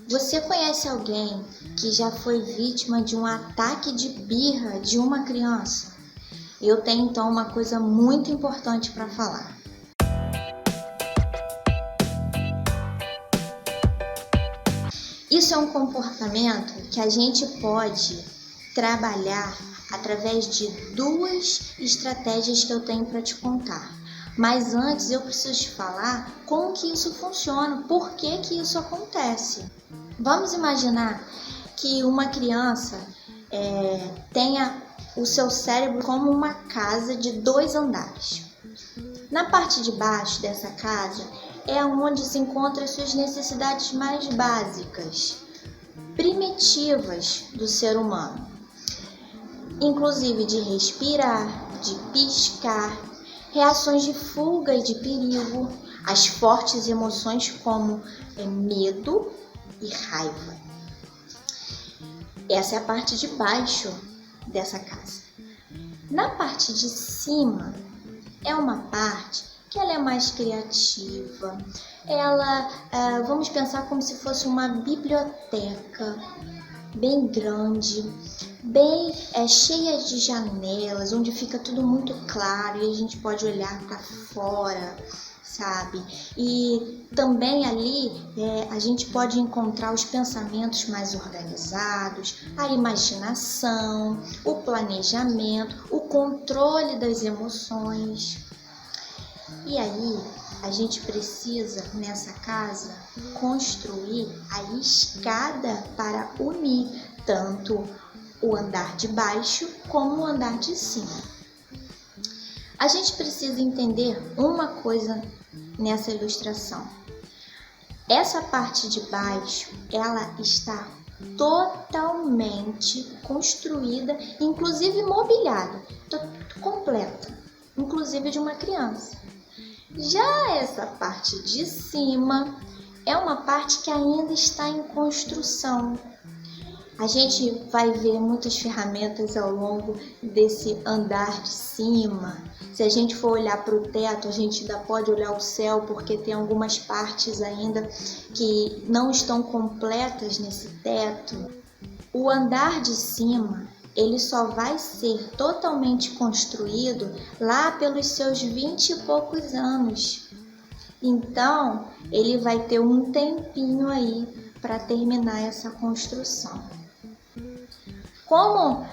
Você conhece alguém que já foi vítima de um ataque de birra de uma criança? Eu tenho então uma coisa muito importante para falar. Isso é um comportamento que a gente pode trabalhar através de duas estratégias que eu tenho para te contar. Mas antes eu preciso te falar como que isso funciona, por que isso acontece. Vamos imaginar que uma criança tenha o seu cérebro como uma casa de 2 andares. Na parte de baixo dessa casa é onde se encontram as suas necessidades mais básicas, primitivas do ser humano, inclusive de respirar, de piscar, reações de fuga e de perigo, as fortes emoções como medo e raiva. Essa é a parte de baixo dessa casa. Na parte de cima é uma parte que ela é mais criativa. Vamos pensar como se fosse uma biblioteca bem grande, bem cheia de janelas, onde fica tudo muito claro e a gente pode olhar para fora, sabe? E também ali a gente pode encontrar os pensamentos mais organizados, a imaginação, o planejamento, o controle das emoções. E aí a gente precisa nessa casa construir a escada para unir tanto o andar de baixo como o andar de cima. A gente precisa entender uma coisa nessa ilustração. Essa parte de baixo, ela está totalmente construída, inclusive mobiliada, completa, inclusive de uma criança. Já essa parte de cima é uma parte que ainda está em construção. A gente vai ver muitas ferramentas ao longo desse andar de cima. Se a gente for olhar para o teto, a gente ainda pode olhar o céu, porque tem algumas partes ainda que não estão completas nesse teto. O andar de cima, ele só vai ser totalmente construído lá pelos seus 20 e poucos anos. Então, ele vai ter um tempinho aí para terminar essa construção. Como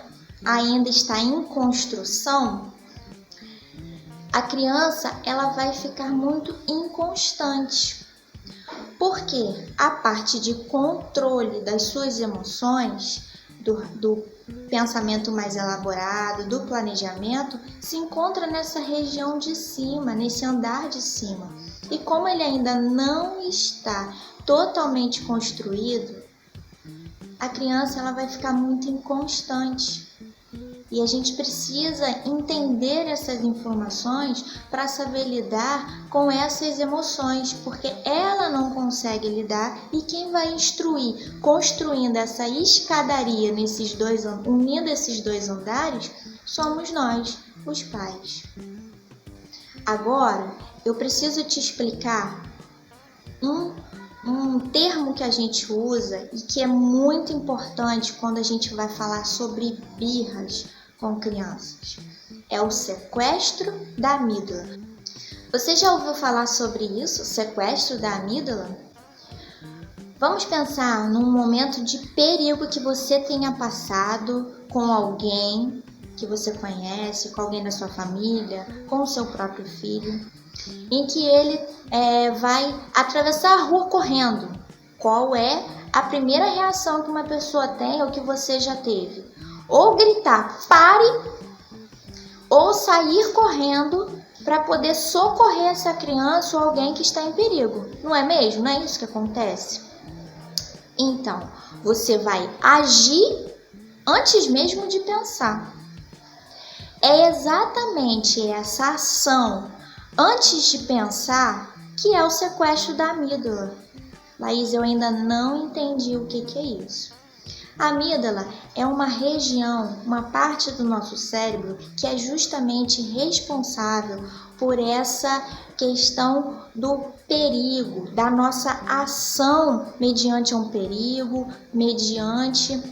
ainda está em construção, a criança ela vai ficar muito inconstante, porque a parte de controle das suas emoções, do pensamento mais elaborado, do planejamento, se encontra nessa região de cima, nesse andar de cima. E como ele ainda não está totalmente construído, a criança ela vai ficar muito inconstante. E a gente precisa entender essas informações para saber lidar com essas emoções, porque ela não consegue lidar e quem vai instruir, construindo essa escadaria unindo esses 2 andares, somos nós, os pais. Agora, eu preciso te explicar um termo que a gente usa e que é muito importante quando a gente vai falar sobre birras com crianças. É o sequestro da amígdala. Você já ouviu falar sobre isso, sequestro da amígdala? Vamos pensar num momento de perigo que você tenha passado com alguém que você conhece, com alguém da sua família, com o seu próprio filho, em que ele vai atravessar a rua correndo. Qual é a primeira reação que uma pessoa tem ou que você já teve? Ou gritar, pare, ou sair correndo para poder socorrer essa criança ou alguém que está em perigo. Não é mesmo? Não é isso que acontece? Então, você vai agir antes mesmo de pensar. É exatamente essa ação antes de pensar que é o sequestro da amígdala. Laís, eu ainda não entendi o que é isso. A amígdala é uma região, uma parte do nosso cérebro que é justamente responsável por essa questão do perigo, da nossa ação mediante um perigo, mediante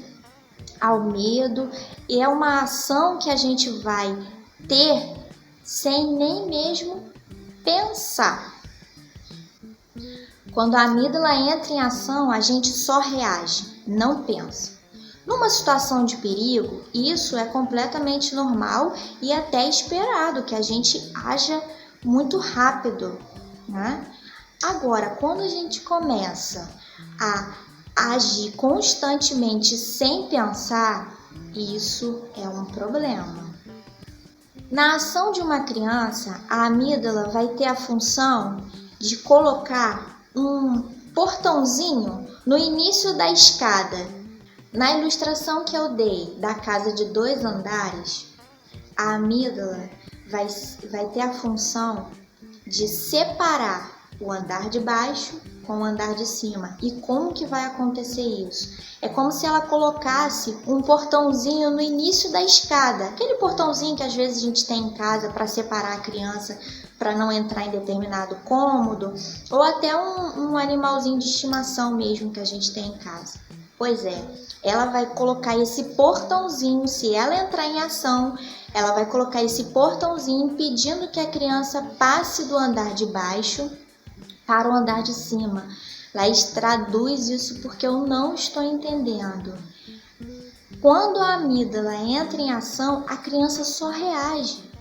ao medo. E é uma ação que a gente vai ter sem nem mesmo pensar. Quando a amígdala entra em ação, a gente só reage, não pensa. Numa situação de perigo, isso é completamente normal e até esperado que a gente haja muito rápido, né? Agora, quando a gente começa a agir constantemente sem pensar, isso é um problema. Na ação de uma criança, a amígdala vai ter a função de colocar um portãozinho no início da escada. Na ilustração que eu dei da casa de 2 andares, a amígdala vai ter a função de separar o andar de baixo com o andar de cima. E como que vai acontecer isso? É como se ela colocasse um portãozinho no início da escada, aquele portãozinho que às vezes a gente tem em casa para separar a criança para não entrar em determinado cômodo, ou até um animalzinho de estimação mesmo que a gente tem em casa. Pois é, ela vai colocar esse portãozinho, se ela entrar em ação, ela vai colocar esse portãozinho impedindo que a criança passe do andar de baixo para o andar de cima. Laís, traduz isso porque eu não estou entendendo. Quando a amígdala entra em ação, a criança só reage.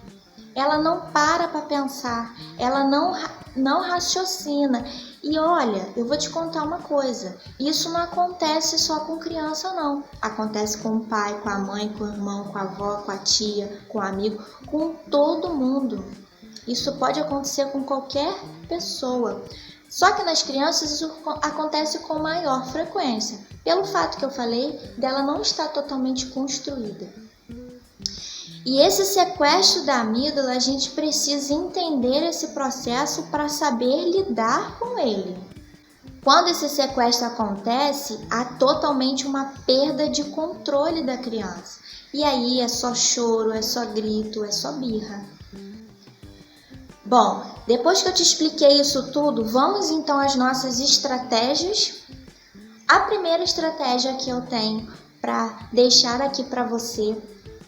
Ela não para pensar, ela não raciocina. E olha, eu vou te contar uma coisa, isso não acontece só com criança não, acontece com o pai, com a mãe, com o irmão, com a avó, com a tia, com o amigo, com todo mundo. Isso pode acontecer com qualquer pessoa, só que nas crianças isso acontece com maior frequência, pelo fato que eu falei dela não estar totalmente construída. E esse sequestro da amígdala, a gente precisa entender esse processo para saber lidar com ele. Quando esse sequestro acontece, há totalmente uma perda de controle da criança. E aí é só choro, é só grito, é só birra. Bom, depois que eu te expliquei isso tudo, vamos então às nossas estratégias. A primeira estratégia que eu tenho para deixar aqui para você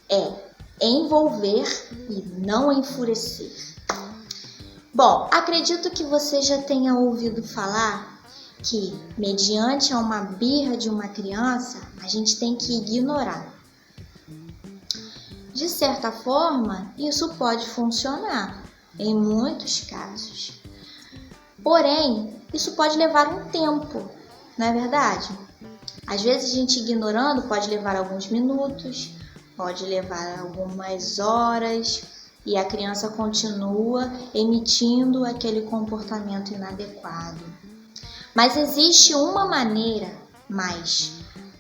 é envolver e não enfurecer. Bom, acredito que você já tenha ouvido falar que, mediante a uma birra de uma criança, a gente tem que ignorar. De certa forma, isso pode funcionar em muitos casos. Porém, isso pode levar um tempo, não é verdade? Às vezes a gente ignorando pode levar alguns minutos, pode levar algumas horas e a criança continua emitindo aquele comportamento inadequado. Mas existe uma maneira mais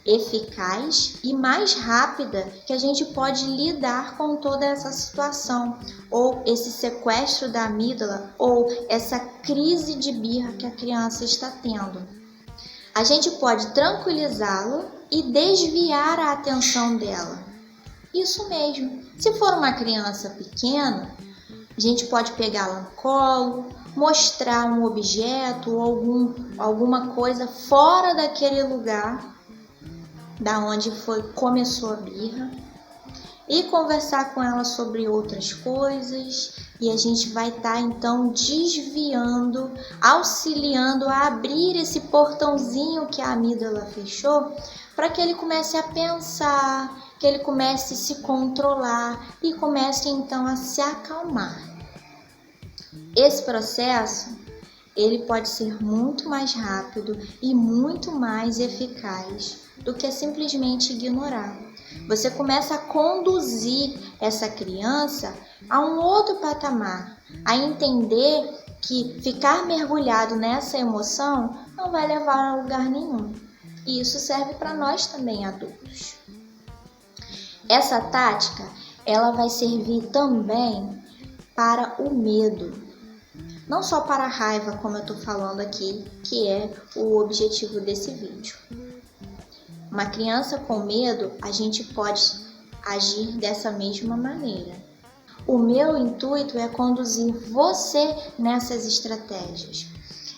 eficaz e mais rápida que a gente pode lidar com toda essa situação, ou esse sequestro da amígdala, ou essa crise de birra que a criança está tendo. A gente pode tranquilizá-lo e desviar a atenção dela. Isso mesmo, se for uma criança pequena, a gente pode pegá-la no colo, mostrar um objeto ou alguma coisa fora daquele lugar da onde começou a birra e conversar com ela sobre outras coisas, e a gente vai estar então desviando, auxiliando a abrir esse portãozinho que a amígdala fechou, para que ele comece a pensar, que ele comece a se controlar e comece então a se acalmar. Esse processo, ele pode ser muito mais rápido e muito mais eficaz do que simplesmente ignorar. Você começa a conduzir essa criança a um outro patamar, a entender que ficar mergulhado nessa emoção não vai levar a lugar nenhum. E isso serve para nós também, adultos. Essa tática, ela vai servir também para o medo. Não só para a raiva, como eu estou falando aqui, que é o objetivo desse vídeo. Uma criança com medo, a gente pode agir dessa mesma maneira. O meu intuito é conduzir você nessas estratégias.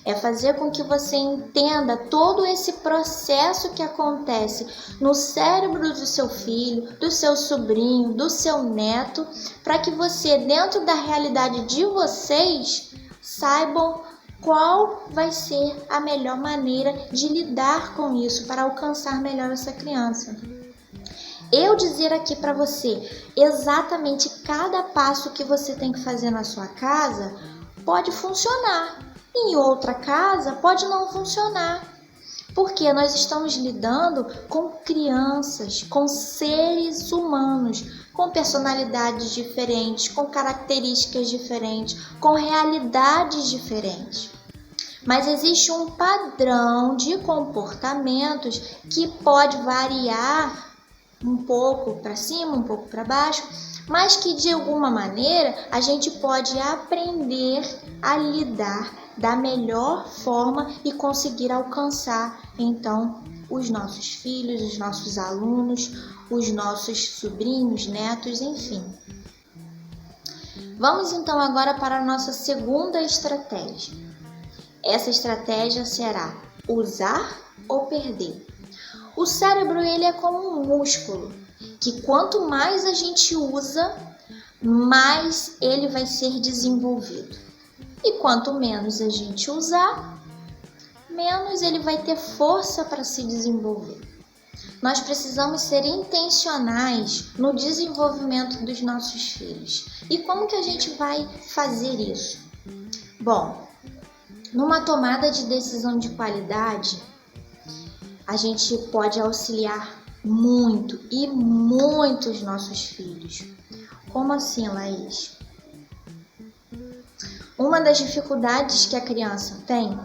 É fazer com que você entenda todo esse processo que acontece no cérebro do seu filho, do seu sobrinho, do seu neto, para que você, dentro da realidade de vocês, saibam qual vai ser a melhor maneira de lidar com isso para alcançar melhor essa criança. Eu dizer aqui para você exatamente cada passo que você tem que fazer na sua casa pode funcionar. Em outra casa pode não funcionar, porque nós estamos lidando com crianças, com seres humanos, com personalidades diferentes, com características diferentes, com realidades diferentes. Mas existe um padrão de comportamentos que pode variar um pouco para cima, um pouco para baixo, mas que de alguma maneira a gente pode aprender a lidar da melhor forma e conseguir alcançar então os nossos filhos, os nossos alunos, os nossos sobrinhos, netos, enfim. Vamos então agora para a nossa segunda estratégia. Essa estratégia será usar ou perder. O cérebro ele é como um músculo, que quanto mais a gente usa, mais ele vai ser desenvolvido. E quanto menos a gente usar, menos ele vai ter força para se desenvolver. Nós precisamos ser intencionais no desenvolvimento dos nossos filhos. E como que a gente vai fazer isso? Bom, numa tomada de decisão de qualidade, a gente pode auxiliar muito e muito os nossos filhos. Como assim, Laís? Uma das dificuldades que a criança tem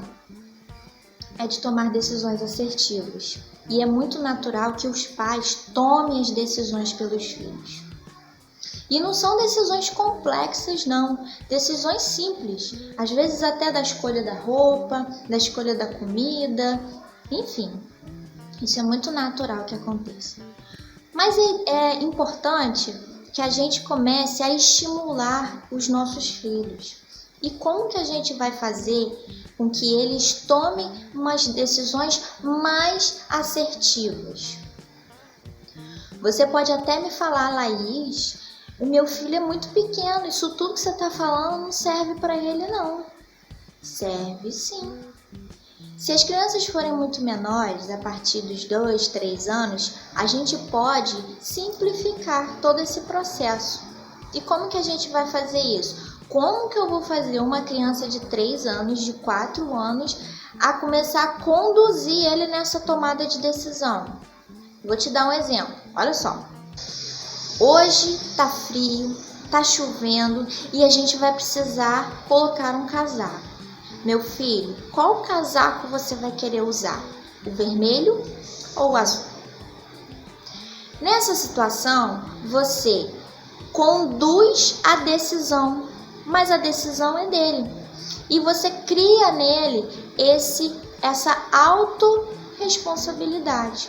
é de tomar decisões assertivas. E é muito natural que os pais tomem as decisões pelos filhos. E não são decisões complexas, não. Decisões simples. Às vezes até da escolha da roupa, da escolha da comida, enfim. Isso é muito natural que aconteça. Mas é importante que a gente comece a estimular os nossos filhos. E como que a gente vai fazer com que eles tomem umas decisões mais assertivas? Você pode até me falar, Laís, o meu filho é muito pequeno, isso tudo que você está falando não serve para ele não. Serve sim. Se as crianças forem muito menores, a partir dos 2, 3 anos, a gente pode simplificar todo esse processo. E como que a gente vai fazer isso? Como que eu vou fazer uma criança de 3 anos, de 4 anos, a começar a conduzir ele nessa tomada de decisão? Vou te dar um exemplo. Olha só. Hoje tá frio, tá chovendo e a gente vai precisar colocar um casaco. Meu filho, qual casaco você vai querer usar? O vermelho ou o azul? Nessa situação, você conduz a decisão, mas a decisão é dele. E você cria nele essa autorresponsabilidade.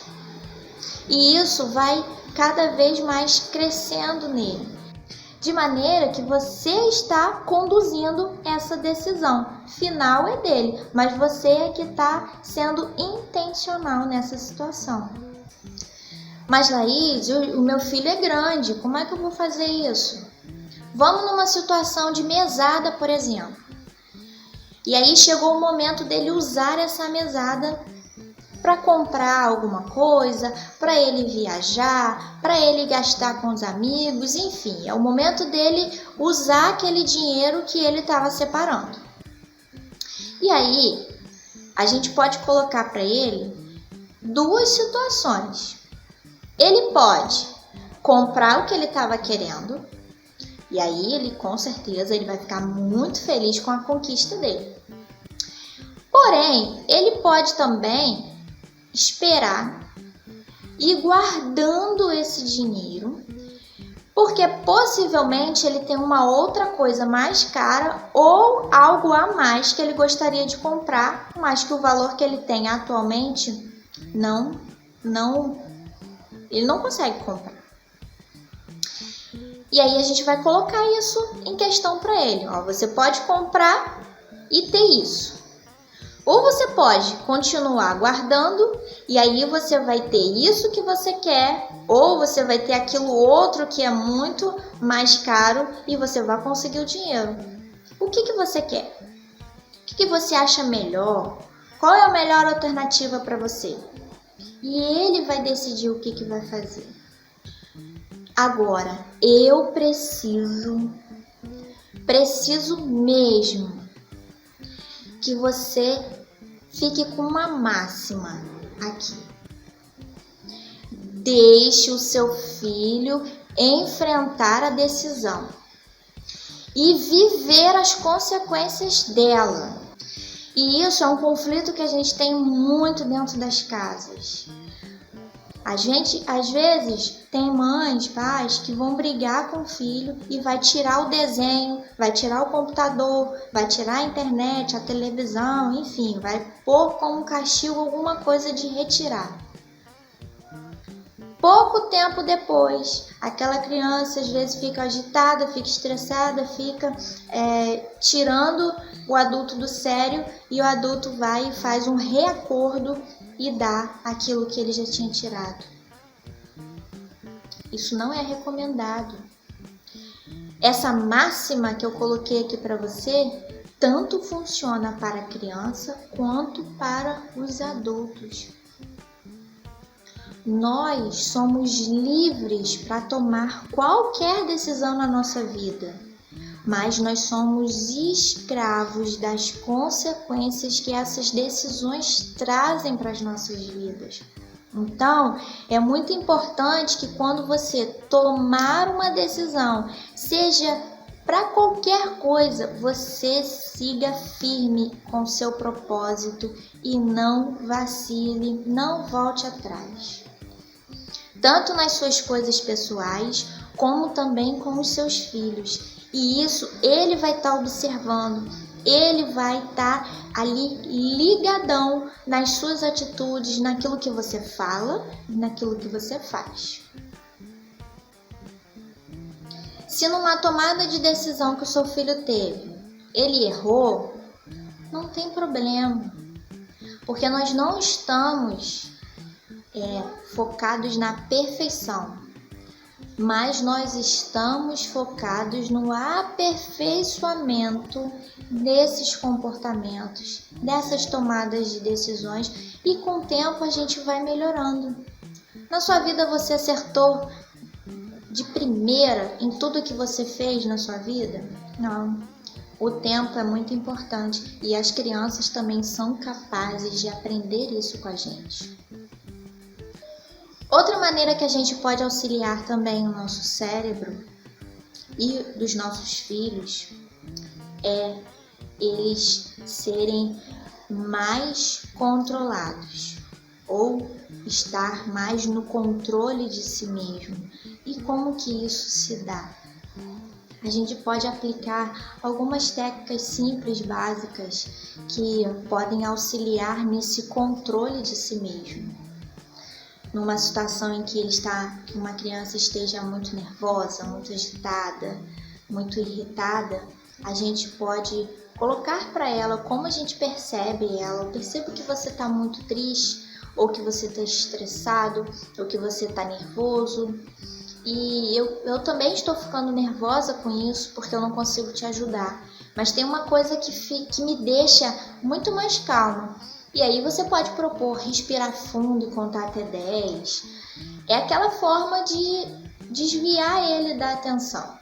E isso vai cada vez mais crescendo nele. De maneira que você está conduzindo essa decisão. Final é dele, mas você é que está sendo intencional nessa situação. Mas Laís, o meu filho é grande, como é que eu vou fazer isso? Vamos numa situação de mesada, por exemplo. E aí chegou o momento dele usar essa mesada para comprar alguma coisa, para ele viajar, para ele gastar com os amigos, enfim. É o momento dele usar aquele dinheiro que ele estava separando. E aí, a gente pode colocar para ele 2 situações. Ele pode comprar o que ele estava querendo, e aí ele com certeza ele vai ficar muito feliz com a conquista dele. Porém, ele pode também esperar e ir guardando esse dinheiro, porque possivelmente ele tem uma outra coisa mais cara ou algo a mais que ele gostaria de comprar, mas que o valor que ele tem atualmente ele não consegue comprar. E aí a gente vai colocar isso em questão para ele. Ó, você pode comprar e ter isso. Ou você pode continuar guardando e aí você vai ter isso que você quer, ou você vai ter aquilo outro que é muito mais caro e você vai conseguir o dinheiro. O que você quer? O que você acha melhor? Qual é a melhor alternativa para você? E ele vai decidir o que vai fazer. Agora, eu preciso mesmo que você fique com uma máxima aqui. Deixe o seu filho enfrentar a decisão e viver as consequências dela. E isso é um conflito que a gente tem muito dentro das casas. Às vezes, tem mães, pais que vão brigar com o filho e vai tirar o desenho, vai tirar o computador, vai tirar a internet, a televisão, enfim, vai pôr como castigo alguma coisa de retirar. Pouco tempo depois, aquela criança às vezes fica agitada, fica estressada, fica tirando o adulto do sério e o adulto vai e faz um reacordo e dá aquilo que ele já tinha tirado. Isso não é recomendado. Essa máxima que eu coloquei aqui para você tanto funciona para a criança quanto para os adultos. Nós somos livres para tomar qualquer decisão na nossa vida, mas nós somos escravos das consequências que essas decisões trazem para as nossas vidas. Então, é muito importante que quando você tomar uma decisão, seja para qualquer coisa, você siga firme com seu propósito e não vacile, não volte atrás. Tanto nas suas coisas pessoais, como também com os seus filhos. E isso ele vai estar observando, ele vai estar ali ligadão nas suas atitudes, naquilo que você fala e naquilo que você faz. Se numa tomada de decisão que o seu filho teve, ele errou, não tem problema, porque nós não estamos focados na perfeição, mas nós estamos focados no aperfeiçoamento desses comportamentos, dessas tomadas de decisões, e com o tempo a gente vai melhorando. Na sua vida você acertou de primeira em tudo que você fez na sua vida? Não. O tempo é muito importante e as crianças também são capazes de aprender isso com a gente. Outra maneira que a gente pode auxiliar também o nosso cérebro e dos nossos filhos é eles serem mais controlados ou estar mais no controle de si mesmo. E como que isso se dá? A gente pode aplicar algumas técnicas simples, básicas, que podem auxiliar nesse controle de si mesmo. Numa situação em que uma criança esteja muito nervosa, muito agitada, muito irritada, a gente pode colocar para ela como a gente percebe ela. Eu percebo que você está muito triste, ou que você está estressado, ou que você está nervoso. E eu também estou ficando nervosa com isso porque eu não consigo te ajudar. Mas tem uma coisa que me deixa muito mais calma. E aí você pode propor respirar fundo e contar até 10. É aquela forma de desviar ele da atenção.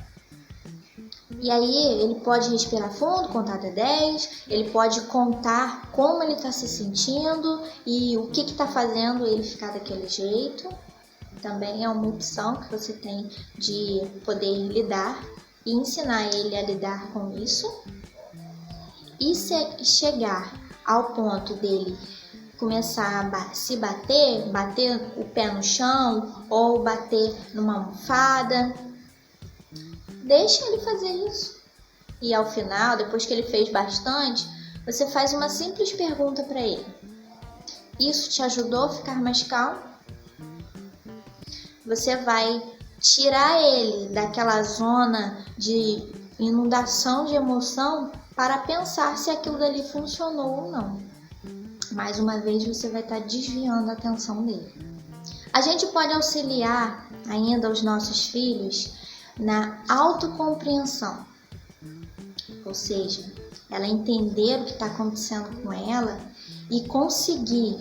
E aí ele pode respirar fundo, contar até 10, ele pode contar como ele está se sentindo e o que está fazendo ele ficar daquele jeito. Também é uma opção que você tem de poder lidar e ensinar ele a lidar com isso. E se chegar ao ponto dele começar a se bater o pé no chão ou bater numa almofada, deixa ele fazer isso. E ao final, depois que ele fez bastante, você faz uma simples pergunta para ele. Isso te ajudou a ficar mais calmo? Você vai tirar ele daquela zona de inundação de emoção para pensar se aquilo dali funcionou ou não. Mais uma vez você vai estar desviando a atenção dele. A gente pode auxiliar ainda os nossos filhos na autocompreensão, ou seja, ela entender o que está acontecendo com ela e conseguir,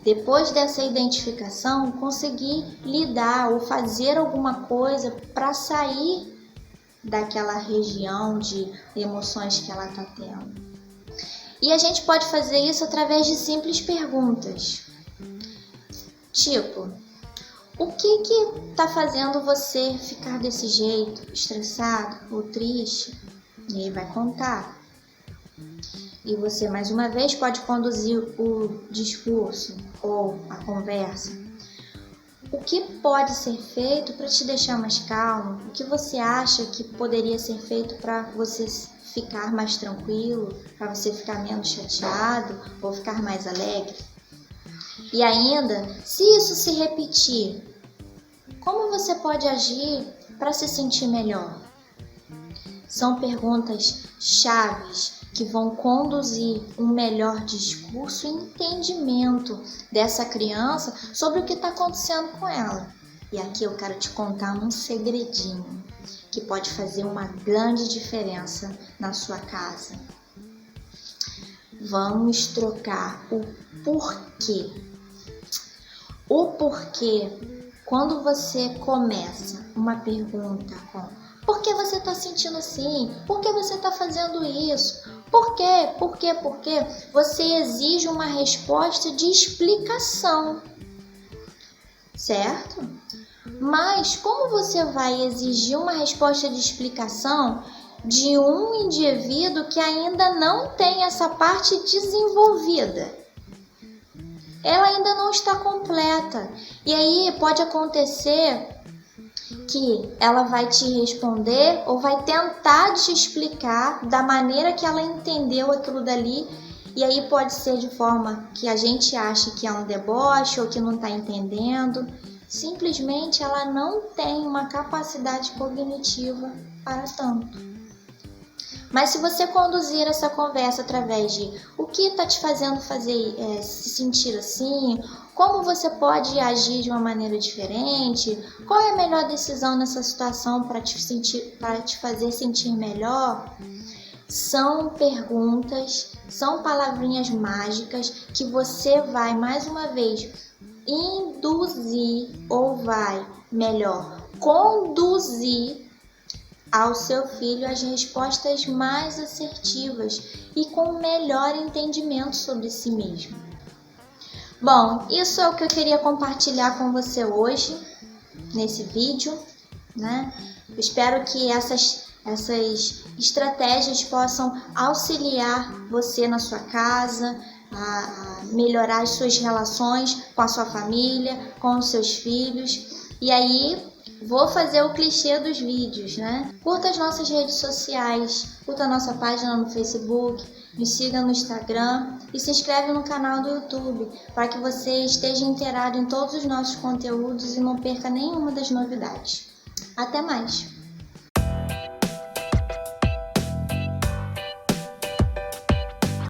depois dessa identificação, conseguir lidar ou fazer alguma coisa para sair daquela região de emoções que ela está tendo. E a gente pode fazer isso através de simples perguntas, tipo: o que está fazendo você ficar desse jeito, estressado ou triste? E aí vai contar. E você, mais uma vez, pode conduzir o discurso ou a conversa. O que pode ser feito para te deixar mais calmo? O que você acha que poderia ser feito para você ficar mais tranquilo, para você ficar menos chateado ou ficar mais alegre? E ainda, se isso se repetir, como você pode agir para se sentir melhor? São perguntas chaves que vão conduzir um melhor discurso e entendimento dessa criança sobre o que está acontecendo com ela. E aqui eu quero te contar um segredinho que pode fazer uma grande diferença na sua casa. Vamos trocar o porquê. O porquê, quando você começa uma pergunta com: por que você está sentindo assim? Por que você está fazendo isso? Por quê? Por quê? Por quê? Você exige uma resposta de explicação, certo? Mas como você vai exigir uma resposta de explicação de um indivíduo que ainda não tem essa parte desenvolvida? Ela ainda não está completa. E aí pode acontecer que ela vai te responder ou vai tentar te explicar da maneira que ela entendeu aquilo dali, e aí pode ser de forma que a gente acha que é um deboche ou que não está entendendo. Simplesmente ela não tem uma capacidade cognitiva para tanto. Mas se você conduzir essa conversa através de o que está te fazendo se sentir assim, como você pode agir de uma maneira diferente, qual é a melhor decisão nessa situação para te fazer sentir melhor, são perguntas, são palavrinhas mágicas que você vai, mais uma vez, induzir ou vai, melhor, conduzir ao seu filho as respostas mais assertivas e com melhor entendimento sobre si mesmo. Bom, isso é o que eu queria compartilhar com você hoje, nesse vídeo, né? Eu espero que essas estratégias possam auxiliar você na sua casa, a melhorar as suas relações com a sua família, com os seus filhos. E aí, vou fazer o clichê dos vídeos, né? Curta as nossas redes sociais, curta a nossa página no Facebook, nos siga no Instagram e se inscreve no canal do YouTube para que você esteja inteirado em todos os nossos conteúdos e não perca nenhuma das novidades. Até mais!